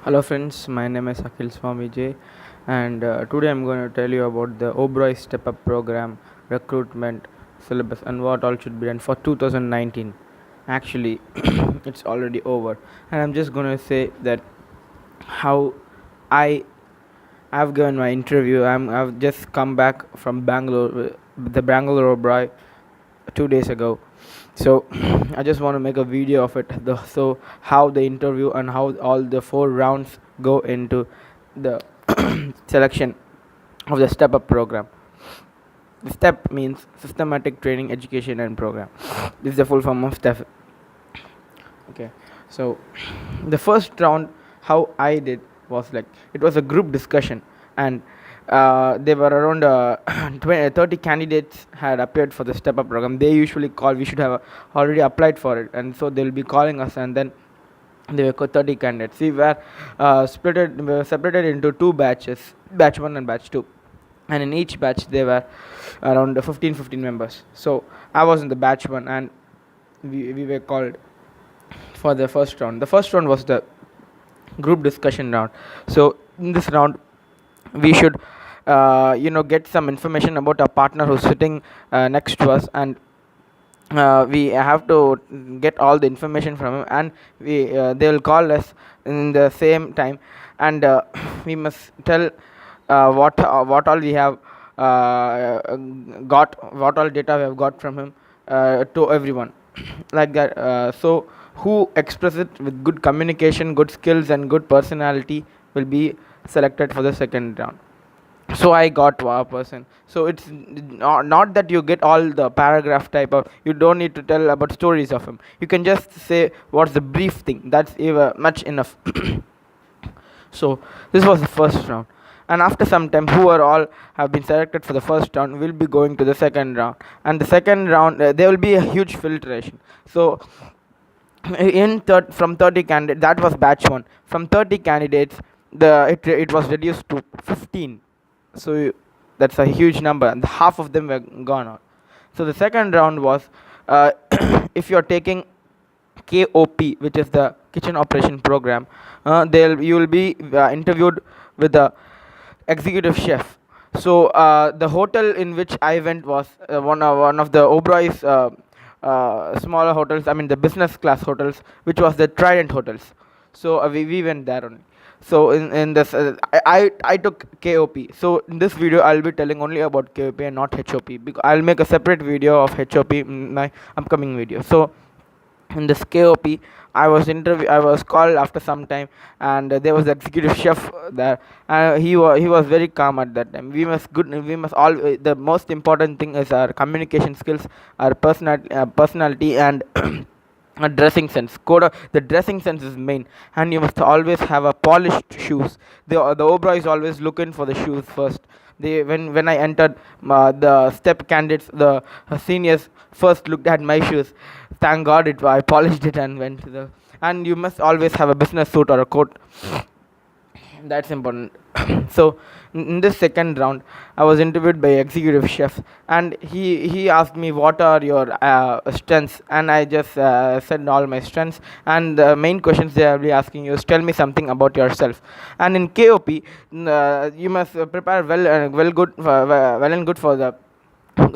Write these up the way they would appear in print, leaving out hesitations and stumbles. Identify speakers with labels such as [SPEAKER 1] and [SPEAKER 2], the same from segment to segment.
[SPEAKER 1] Hello friends, my name is Akhil Swami J, and today I'm going to tell you about the OBEROI Step Up Program recruitment syllabus and what all should be done for 2019. Actually, it's already over, and I'm just going to say that how I I've given my interview. I've just come back from Bangalore, the Bangalore OBEROI 2 days ago. So I just want to make a video of it. So how the interview and how all the 4 rounds go into the selection of the step up program. The step means systematic training education and program. This is the full form of step. Okay, so the first round, how I did was like it was a group discussion, and there were around 30 candidates had appeared for the step up program. They usually call, we should have already applied for it, and so they'll be calling us, and then there were 30 candidates. We were separated into two batches, batch 1 and batch 2, and in each batch there were around 15 members. So I was in the batch 1, and we were called for the first round. The first round was the group discussion round. So in this round, we should get some information about our partner who's sitting next to us, and we have to get all the information from him, and they will call us in the same time, and we must tell what all we have what all data we have got from him to everyone like that. So who express it with good communication, good skills, and good personality will be selected for the second round. So I got a person. So it's not that you get all the paragraph type of, you don't need to tell about stories of him. You can just say what's the brief thing. That's much enough. So this was the first round, and after some time, who are all have been selected for the first round will be going to the second round. And the second round, there will be a huge filtration. So from 30 candidates, that was batch 1. From 30 candidates, it was reduced to 15. So that's a huge number, and half of them were gone out. So the second round was, if you're taking KOP, which is the kitchen operation program, you will be interviewed with the executive chef. So the hotel in which I went was one of the Oberoi's smaller hotels. I mean the business class hotels, which was the Trident hotels. So we went there only. So in this, I took KOP. So in this video, I'll be telling only about KOP and not HOP, because I'll make a separate video of HOP in my upcoming video. So in this KOP, I was called after some time, and there was the executive chef there. He was very calm at that time. We must all the most important thing is our communication skills, our personality, and dressing sense. The dressing sense is main, and you must always have a polished shoes. The Oberoi is always looking for the shoes first. When I entered, the step candidates, the seniors first looked at my shoes. Thank God I polished it and went to the. And you must always have a business suit or a coat. That's important. So in this second round, I was interviewed by executive chef, and he asked me what are your strengths, and I just said all my strengths. And the main questions they will be asking you is, tell me something about yourself. And in KOP, you must prepare well and good for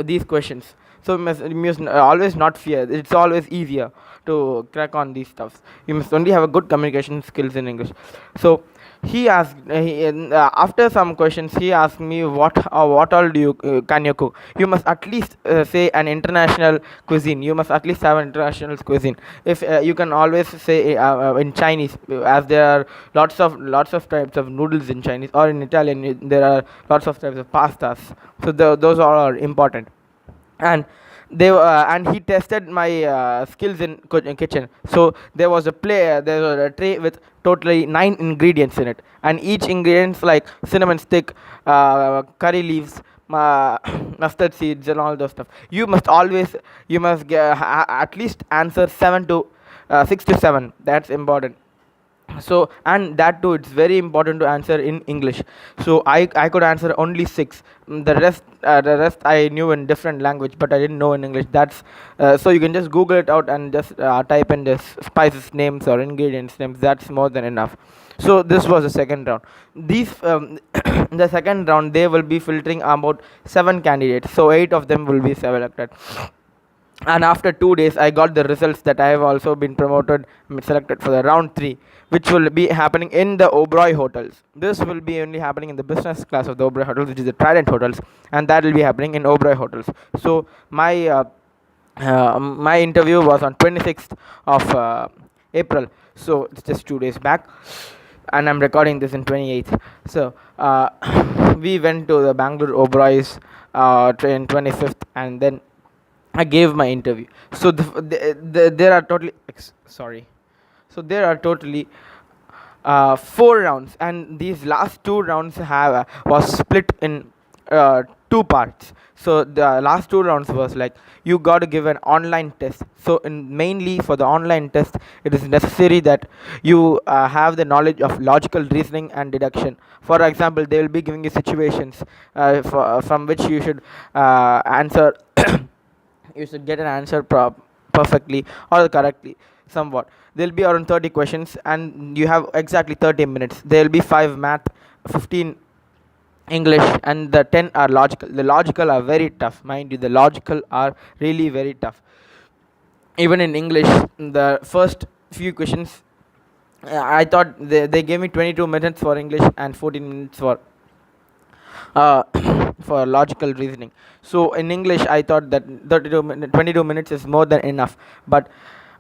[SPEAKER 1] these questions. So you must always not fear. It's always easier to crack on these stuffs. You must only have a good communication skills in English. So he asked after some questions, he asked me what all do you can you cook. You must at least say an international cuisine. You must at least have an international cuisine. If you can always say in Chinese, as there are lots of types of noodles in Chinese, or in Italian there are lots of types of pastas. So those all are important. And and he tested my skills in kitchen. So there was a tray with totally 9 ingredients in it, and each ingredients like cinnamon stick, curry leaves, mustard seeds, and all those stuff. You must at least answer 6 to 7. That's important. So, and that too, it's very important to answer in English. So I could answer only six. The rest I knew in different language, but I didn't know in English. That's so you can just Google it out and just type in this spices names or ingredients names. That's more than enough. So this was the second round. These in the second round they will be filtering about 7 candidates, so 8 of them will be selected. And after 2 days I got the results that I have also been promoted, selected for the round 3, which will be happening in the Oberoi hotels. This will be only happening in the business class of the Oberoi hotels, which is the Trident hotels, and that will be happening in Oberoi hotels. So my interview was on 26th of April, so it's just 2 days back, and I'm recording this in 28th. So we went to the Bangalore Oberoi's train 25th, and then I gave my interview. So there are totally sorry. So there are totally 4 rounds, and these last 2 rounds have was split in 2 parts. So the last 2 rounds was like you got to give an online test. So mainly for the online test, it is necessary that you have the knowledge of logical reasoning and deduction. For example, they will be giving you situations from which you should answer. You should get an answer perfectly or correctly somewhat. There'll be around 30 questions, and you have exactly 30 minutes. There'll be 5 math, 15 English, and the 10 are logical. The logical are very tough, mind you. The logical are really very tough. Even in English, the first few questions, I thought they gave me 22 minutes for English and 14 minutes uh, for logical reasoning. So in English, I thought that 22 minutes is more than enough, but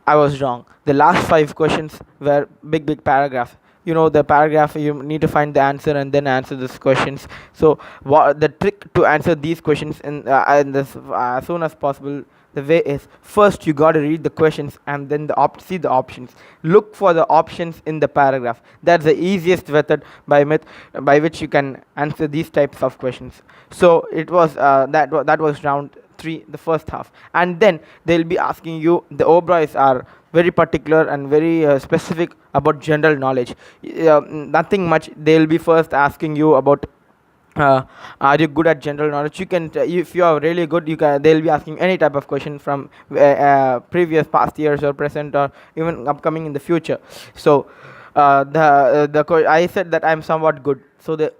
[SPEAKER 1] I was wrong. The last 5 questions were big paragraph. You know, the paragraph, you need to find the answer and then answer these questions. So the trick to answer these questions in this as soon as possible, the way is, first you got to read the questions and then see the options. Look for the options in the paragraph. That's the easiest method by which you can answer these types of questions. So it was that was round 3, the first half. And then they'll be asking you, the Oberois are very particular and very specific about general knowledge. Nothing much. They'll be first asking you about are you good at general knowledge. You can if you are really good, you can they'll be asking any type of question from previous past years or present or even upcoming in the future. So I said that I'm somewhat good. So the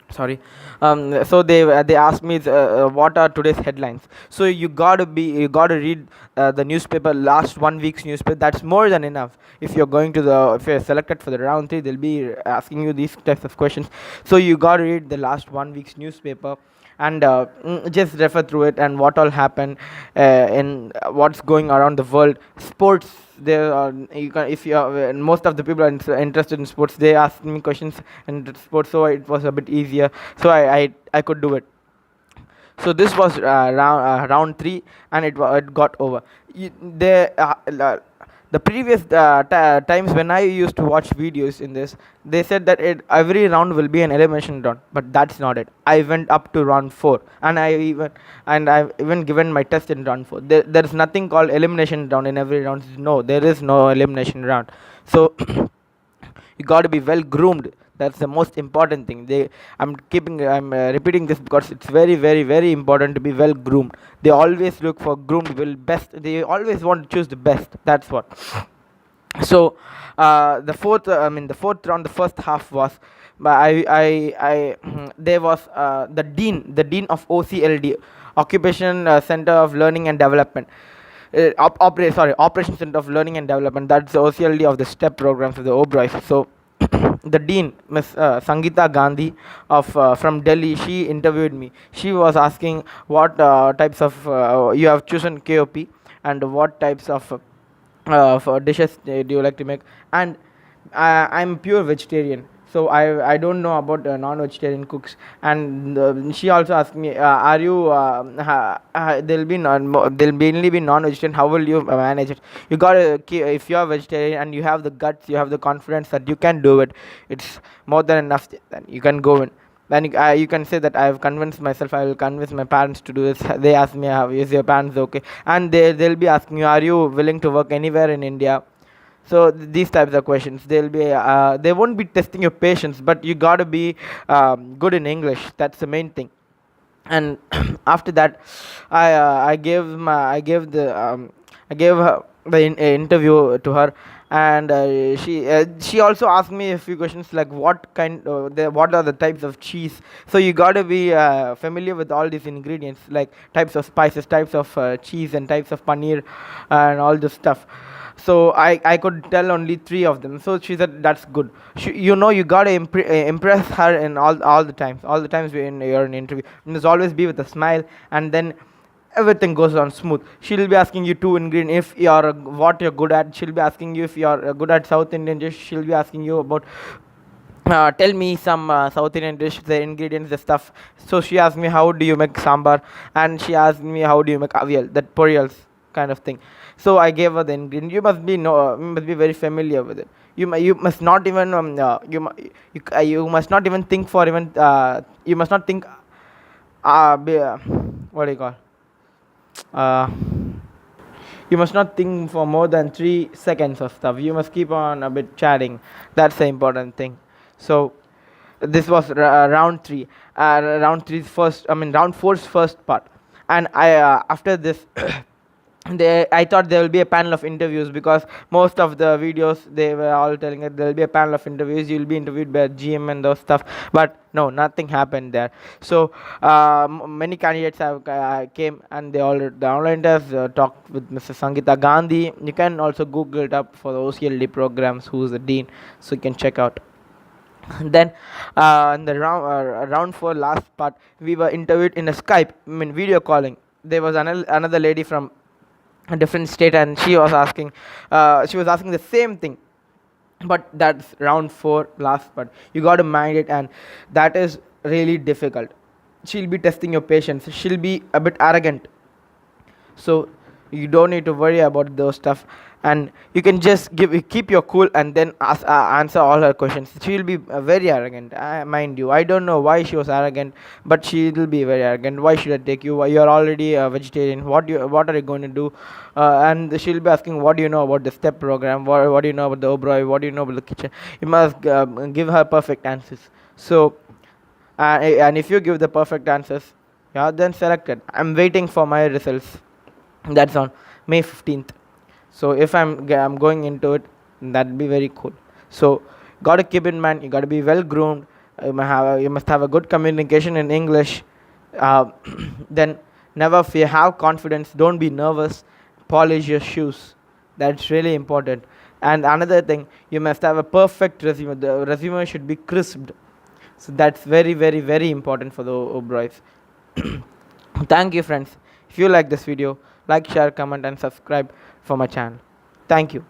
[SPEAKER 1] sorry. So they asked me what are today's headlines. So you gotta read the newspaper, last 1 week's newspaper. That's more than enough. If you're selected for the round 3, they'll be asking you these types of questions. So you gotta read the last 1 week's newspaper and just refer through it and what all happened in what's going around the world. Sports, there are, you can, if you are, most of the people are interested in sports, they asked me questions in sports, so it was a bit easier, so I could do it. So this was round 3, and it got over. The previous times when I used to watch videos in this, they said that every round will be an elimination round, but that's not it. I went up to round 4, and I've even given my test in round 4. There is nothing called elimination round in every round. No, there is no elimination round. So you got to be well groomed. That's the most important thing. I'm repeating this because it's very important to be well groomed. They always look for groomed best. They always want to choose the best. That's what. So the fourth round, the first half was, there was the dean of OCLD, Occupation Center of Learning and Development. Operation Center of Learning and Development. That's the OCLD of the STEP programs of the Oberois. So the dean, Miss Sangeeta Gandhi from Delhi, she interviewed me. She was asking what types of you have chosen KOP, and what types of for dishes do you like to make. And I'm pure vegetarian, so I don't know about non-vegetarian cooks. And she also asked me, are you there'll mainly be non-vegetarian, how will you manage it? You gotta if you're vegetarian and you have the guts, you have the confidence that you can do it, it's more than enough. Then you can go in. Then you can say that I have convinced myself, I will convince my parents to do this. They ask me, is your parents okay? And they'll be asking you, are you willing to work anywhere in India? So these types of questions, they won't be testing your patience, but you got to be good in English. That's the main thing. And after that, I gave her the interview to her. And she also asked me a few questions like what are the types of cheese. So you got to be familiar with all these ingredients, like types of spices, types of cheese, and types of paneer, and all this stuff. So I could tell only three of them. So she said that's good. You gotta impress her in all the times when you're in an interview. You must always be with a smile, and then everything goes on smooth. She'll be asking you two ingredients if you're what you're good at. She'll be asking you if you're good at South Indian dish. She'll be asking you about tell me some South Indian dish, the ingredients, the stuff. So she asked me how do you make sambar, and she asked me how do you make avial, that poriyals kind of thing. So I gave her the ingredient. You must be very familiar with it. You must not even you must not even think for even you must not think what do you call uh, you must not think for more than 3 seconds of stuff. You must keep on a bit chatting. That's the important thing. So this was round three. Round four's first part. And I after this, I thought there will be a panel of interviews, because most of the videos they were all telling that there will be a panel of interviews. You'll be interviewed by GM and those stuff, but no, nothing happened there. So many candidates have came, and the online test talked with Mrs. Sangeeta Gandhi. You can also Google it up for the OCLD programs, who's the dean, so you can check out. Then in the round four last part, we were interviewed in a Skype, video calling. There was another lady from a different state, and she was asking the same thing. But that's round four last part. You got to mind it, and that is really difficult. She'll be testing your patience. She'll be a bit arrogant, so you don't need to worry about those stuff, and you can just keep your cool, and then answer all her questions. She'll be very arrogant, mind you. I don't know why she was arrogant, but she will be very arrogant. Why should I take you? You're already a vegetarian. What are you going to do? And she'll be asking, what do you know about the STEP program? What do you know about the Oberoi? What do you know about the kitchen? You must give her perfect answers. So and if you give the perfect answers, yeah, then selected. I'm waiting for my results. That's on May 15th. So if I'm going into it, that'd be very cool. So gotta keep in mind, you gotta be well groomed. You must have a good communication in English. Then never fear, have confidence, don't be nervous, polish your shoes. That's really important. And another thing, you must have a perfect resume. The resume should be crisped. So that's very, very, very important for the OBEROIs. Thank you, friends. If you like this video, like, share, comment, and subscribe for my channel. Thank you.